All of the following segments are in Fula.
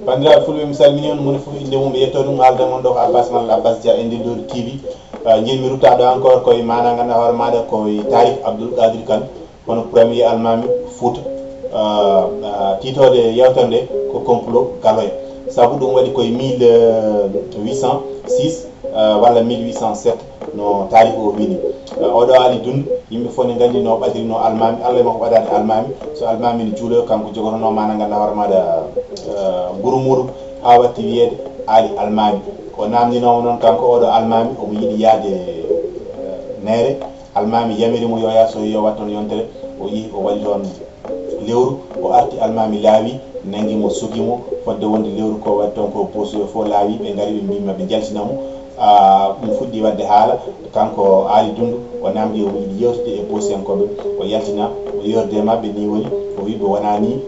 bandiraɓe fulɓe mi salmini on moni fof inde mum ɓe yetto ɗum haalda mon ɗo ko Abbas Mal Abbas Dia e Ndindoodi TV jinmi ruttaɗo encore koye mana ganduɗa hoore maɗa koye Tarif Abdoul Qadir Kane hono premier almami Fouta titode yewtere nde ko complot galoya saabu ɗum waɗi koye 1806 walla 1807 no Tarif o wini oɗo Ali Dundu yimɓe fof ne gandi no ɓadirino almami Allah e makko ɓadade almami so almami ne juuloyo kanko jogotono mana ganduɗa hoore maɗa guru muɗum ha watti wiyede Ali almami o namdinomo noon kanko oɗo almami omo yiiɗi yaade neere almami yamirimo yo yaa so yo wat toon yontere o yeehi o waɗi toon lewru o arti almami laawi nanguimo sugimo fodde wonde lewru ko waɗi toon ko posuyo fof laawi ɓe gari ɓe mbima ɓe jaltinamo ɗum fuɗɗi wadde haala kanko Ali Dundu o namdi o yiiɗi yewtude e bosiyankoɓe o yaltina o yorde mabɓe ni woni o wi ɓe wona ni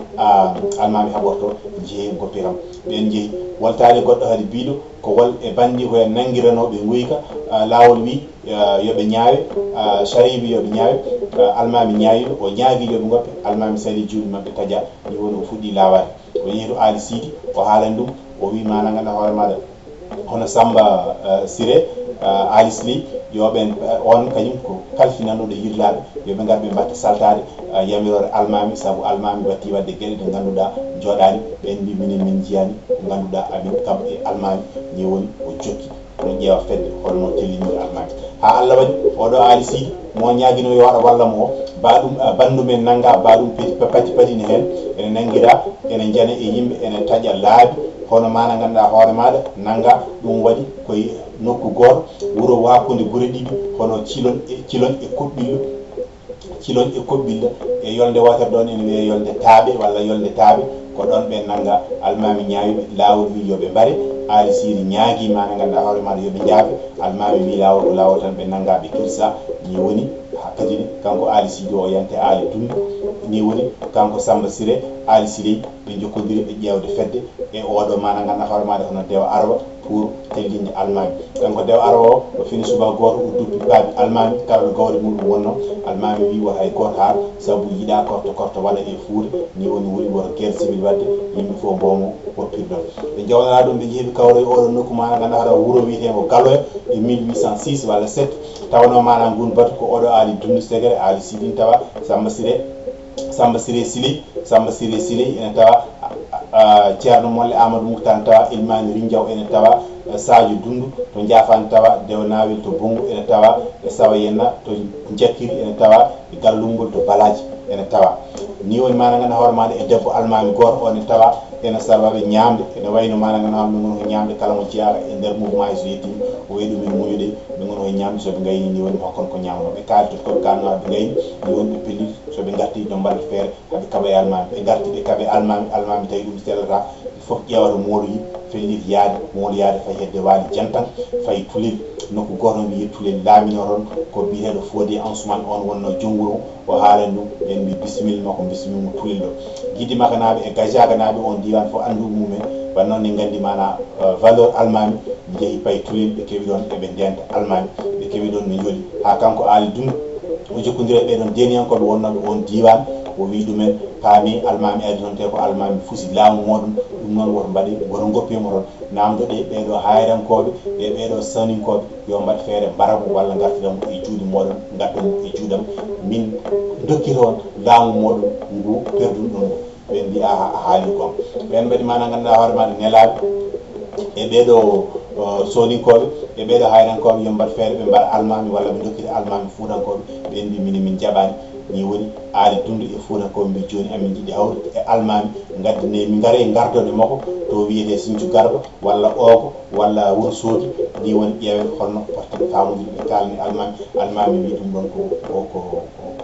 almami haɓorto jeeyi goppiram ɓen jeeyi woltade goɗɗo hade biiɗo ko wol e bandi koye nanguiranoɓe guyka lawol wi yoɓe ñaawe saribi yoɓe ñaawe almami ñaawiɓe o ñaagui yoɓe goppe almami sali juuɗe mabɓe taja ni woni o fuɗɗi lawade o yeehi to Ali Sidi o haalani ɗum o wi mana ganduɗa hoore maɗa hono Samba Siré Ali Sili yoɓen on kañum ko kalfinanɗo yirlaɓe yoɓe gar ɓe mbatta saltade yamirore almami saabu almami watti wadde gueɗe ɗe ganduɗa joɗani ɓen mbi minen min jiyani ko ganduɗa amin kam e almami ni woni o jokki no ƴeewa fedde holno telliniri almami ha Allah waɗi oɗo Ali Sidi mo ñaguino yo waɗa wallamo o baɗum bandumen nanga baɗum pati patine hen ene nanguira ene jana e yimɓe ene taƴa laabi hono mana ganduɗa hoore maɗa nanga ɗum waɗi koye nokku goto wuuro wakude guure ɗiɗi hono cilon e koɓɓillo cilon e koɓɓillo e yolde wotere ɗon ene wiye yolde taaɓe walla yolde taaɓe ko ɗon ɓe nanga almami ñaawiɓe lawol wi yoɓe mbaare Ali Sidi ñaagui mana ganduɗa hoore maɗa yoɓe jaafe almami wi lawol ko lawol tan ɓe nangaɓe kirsa ni woni kadi kanko Ali Sidi o yante Ali Dundu ni woni kanko Samba Siré Ali Sidi ɓe jokkodiri ɓe ƴewde fedde e oɗo mana ganduɗa hoore maɗa hono Dewa Arwa pour tellinde almami kanko Dewa Arwa o fini suba goto o duppi baabi almami kala ɗo gawri muɗum wonno almami wi woto hay goto haar saabu yiiɗa korto waɗa e Fouta ni woni woni woto guerre civil wadde yimɓe fof mbomo woppirɗon ɓe jawdana ɗum ɓe jeehi kawra e oɗo nokku mana ganduɗa hoɗa wuuro wiyetego Galoya e 1806 walla 7 tawno mana gun batu ko oɗo Ali Dundu Segere Ali Sidi tawa Samba Siré Sili ene tawa ceerno molle Amadou Moukhtar tawa Ilmani Rindiaw ene tawa Sadio Dundu to Jafane tawa Dewnawel to Bungu ene tawa e Sawa Yenna to Jakkiri ene tawa e Gallungol to Balaji ene tawa ni woni mana ganduɗa hoore maɗa e debbo almami goto o ene tawa ene sabaɓe ñamde ene wayno mana ganduɗa hoore min ko ñamde kala mo jeeyaka e nder mouvement so yettimi o wi ɗumen muñude ɓe gono e ñamde soɓe gayni ni woni hokkon ko ñamno ɓe kalitoto koɓe kalno ɓe gayni ni woni ɓe pellit soɓe garti ɗo mbaɗa feere haɓe kaɓa e almami ɓe garti ɓe kaɓe almami tawi ɗum sellata fof ƴewata moolo yi felliti yaade moolo yaade fay hedde waali jantan fay tulel nokku goto wiye tulel laamino toon ko biyeteɗo Fodé Ansoumane on wonno jonguru o haalani ɗum ɓen mbi bisimilla makko bisimilla tulel ɗo Guidi Makanaɓe e Gajaga naɓe on diwan fof andu mumen wan noon ne gandi mana valeur almami ɓe jeehi paye tulel ɓe keewi ɗon eɓe ndenta almami ɓe keewi ɗon ɓe jooli ha kanko Ali Dundu o jokkodiri e ɓeɗon deniyankoɓe wonnoɓe on diwan o wi ɗumen paami almami ari toon te ko almami fusi laamu moɗon ɗum noon woto mbaɗi woto goppimo toon namdoɗe ɓeɗo hayrankoɓe e ɓeɗo saninkoɓe yo mbaɗ feere mbaramo walla gartiram e juuɗe moɗon gaddamo e juuɗam min dokki toon laamu moɗon ngu perdun ɗum ɓe mbi a haali gon ɓen mbaɗi mana ganduɗa hoore maɗa nelaɓe e ɓeɗo soninkoɓe e ɓeɗo hayrankoɓe yo mbaɗ feere ɓe mbaɗa almami walla ɓe dokkita almami fuutankoɓe ɓe mbi min jaɓani ni woni Ali Dundu e fuutankoɓe mbi joni amin jiiɗi hawde e almami gaddane mi gaare gardode makko to wiyete Sinthiou Garba walla Ogo walla Wourossogui ni woni ƴeewen holno potten famodiri ɓe kalni almami wi ɗum ɗon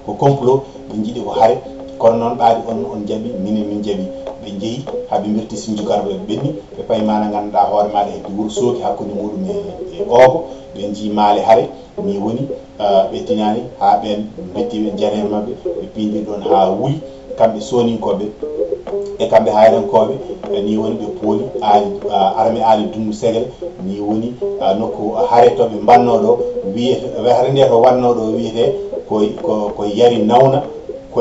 ko complot ɓe jiiɗi ko haare kono noon ɓaadi on jaaɓi minen min jaaɓi ɓe jeehi haaɓe mirti Sinthiou Garba ɓe ɓenni ɓe payi mana ganduɗa hoore maɗa hedde Wourossogui hakkude muɗum e Ogo ɓe jii maale haare ni woni ɓe tinani ha ɓen betti ɓe janere mabɓe ɓe piiɗi ɗon ha wuuli kamɓe soninkoɓe e kamɓe hayrankoɓe ni woni ɓe pooli armé Ali Dundu Segere ni woni nokku haare toɓe mbannoɗo wiyete haare nde to wannoɗo wiyete ko yari nawna ko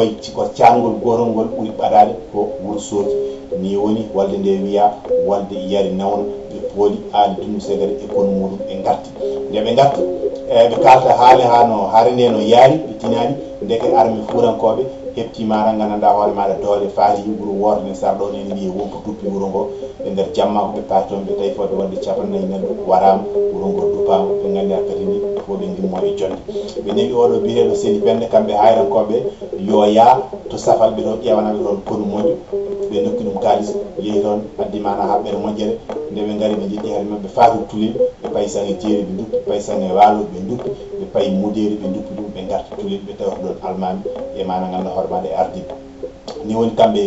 caangol gotol ngol ɓuri ɓadade ko Wourossogui ni woni walde nde wiya walde yari nawon ɓe pooli Ali Doumou Séguéré e kono muɗum ɓe garti nde ɓe garti ɓe kalta haale ha no haare nde no yaari ɓe tinani ndeke armée fuurankoɓe hepti mara gandanɗa hoore maɗa doole faati wuro woto ne sar ɗon en wiye wonko duppi wuro ngo ɓe nder jamma ko ɓe paati toon ɓe tawi fooɓe wadde 49 neɗɗo warama wuro ngo duppama ɓe gandi kadi ni fo ɓe gimmo e jonde ɓe newi oɗo biyeteɗo Seni Pende kamɓe hayrankoɓe yo yaa to safal ɓe ɗon ƴewanaɓe ɗon kono moƴƴo ɓe dokki ɗum kalis yeehi toon addi mana haɓɓere moƴƴere nde ɓe gari ɓe jiɗɗi haade mabɓe faatu tulel ɓe payi sange jeeri ɓe duppi payi sange waalo ɓe duppi ɓe payi muderi ɓe duppi ɗum ɓe garti tulel ɓe tawi ɗon almami e mana ganduɗa hoore maɗa e ardiɓe ni woni kamɓe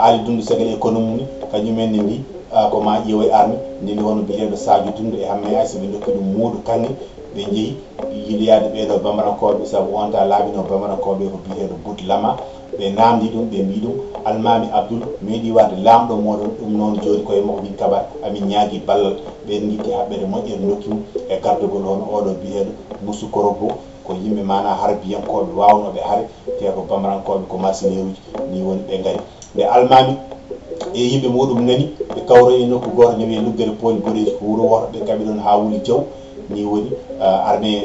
Ali Doumou Séguéré e kono mum kañumen ne mbi ko ma ƴeewoy armée ndeni wono biyeteɗo Sadio Doundou e Hammé Aissa ɓe dokki ɗum Modou Kange ɓe jeeyi yiloyade ɓeɗo bamarankoɓe saabu on ta laabino bamarankoɓe ko biyeteɗo Bout Lama ɓe namdi ɗum ɓe mbi ɗum almami Abdoul meeɗi warde lamɗo moɗon ɗum noon joni koye makko min kaɓat amin ñaagui ballal ɓe guitti haɓɓere moƴƴere dokkimo e gardugol on oɗo biyeteɗo Moussou Korobo ko yimɓe mana harbiyankoɓe wawnoɓe haare te ko bamarankoɓe ko mercenaire uji ni woni ɓe gari nde almami e yimɓe muɗum nani ɓe kawro e nokku goto ne wiye Luggere Poli Bodeji ko wuuro woto ɓe kaɓi ɗon ha Wuli Diaw ni woni armée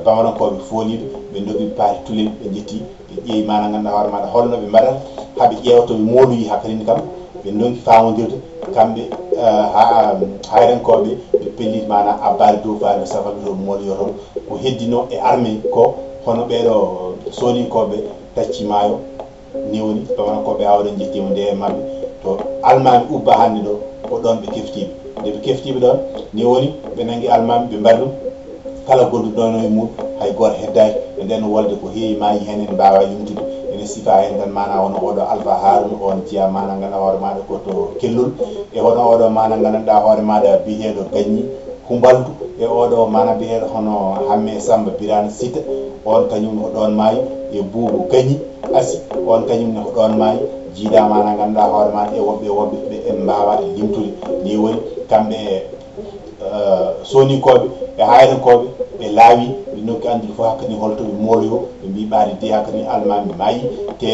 bamarankoɓe fooliɓe ɓe dogi paati tulel ɓe jetti ɓe ƴeewi mana ganduɗa hoore maɗa holno ɓe mbaɗata haaɓe ƴeewtoɓe mooluyi hakadini kam ɓe donki famodirde kamɓe hayrankoɓe ɓe pellit mana abbare dow faade safal ɓe ɗo mooloyo toon ko heddino e armée ko hono ɓeɗo soninkoɓe tacci maayo ni woni bamarankoɓe awɗon jettima nde e mabɓe to almami ubba hande ɗo ko ɗon ɓe keftiɓe nde ɓe keftiɓe ɗon ni woni ɓe nangui almami ɓe mbaɗi ɗum kala golluɗo ɗon e mum hay goto heddaki e nden wolde ko heewi maayi hen en mbawa limtude ene sifa hen tan mana wono oɗo Alpha Harouna on jiya mana ganduɗa hoore maɗa koto Kellol e hono oɗo mana ganduɗa hoore maɗa biyeteɗo Gagny Humbaldu e oɗo mana biyeteɗo hono Hammé Samba Birane Sita on kañum ko ɗon maayi e Boubou Gagny Assi on kañumne ko ɗon maayi jiiɗa mana ganduɗa hoore maɗa e woɓɓe ɓe mbawa limtude ni woni kamɓe soninkoɓe e hayrankoɓe ɓe laawi ɓe nokki andude fof hakkadi holto ɓe mooloyo ɓe mbi ɓaade de hakkadi almami maayi te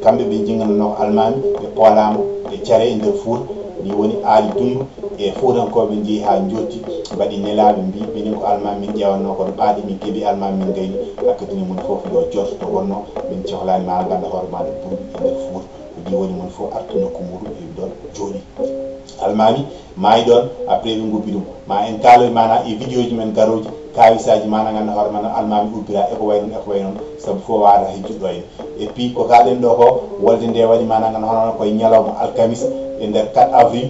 kamɓe ɓe jinganano almami ɓe poolama ɓe caare e nder Fouta ni woni Ali Doumou e Foutankoɓe jeehi ha jotti mbaɗi nelaɓe mbi minen ko almami min ƴewanno kono ɓaade min keeɓi almami min gayni hakkadini mun foof yo jotto to wonno min cohlani ma ganda hoore maɗa ɓuuɗi e nder Fouta ɗi woni mon fof arta nokku muɗum e ɗon jooɗi almami maayi ɗon après ɓe gubbi ɗum ma en kaaloy mana e vidéo ji men garoji kawisaji mana ganduɗa hoore mana almami ubbira eko way noon eko way noon saabu fof wata hejjuɗo en et puis ko kalɗen ɗo ko wolde nde waɗi mana ganduɗa hono koye ñalawma alkamisa e nder 4 avril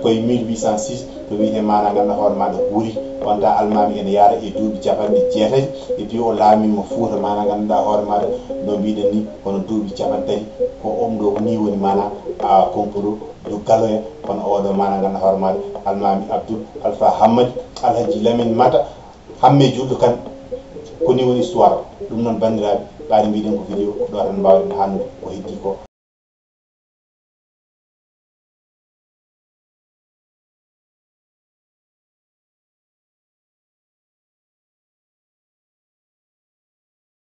koye 1806 to wiyete mana ganduɗa hoore maɗa guuri on ta almami ene yaara e duuɓi capanɗe jeetati et puis o laamima Fouta mana ganduɗa hoore maɗa no mbiɗen ni kono duuɓi capantati ko ɗo ni woni mana complot do galoya kono oɗo mana ganduɗa hoore maɗa almami Abdoul Alpha Hammadi Alhaji Lamine Mata Hammé Julɗo Kane koni woni histoire ɗum noon bandiraɓe ɓaade mbiɗen ko vidéo ko ɗo tan mbawɗen hannude ko heddi ko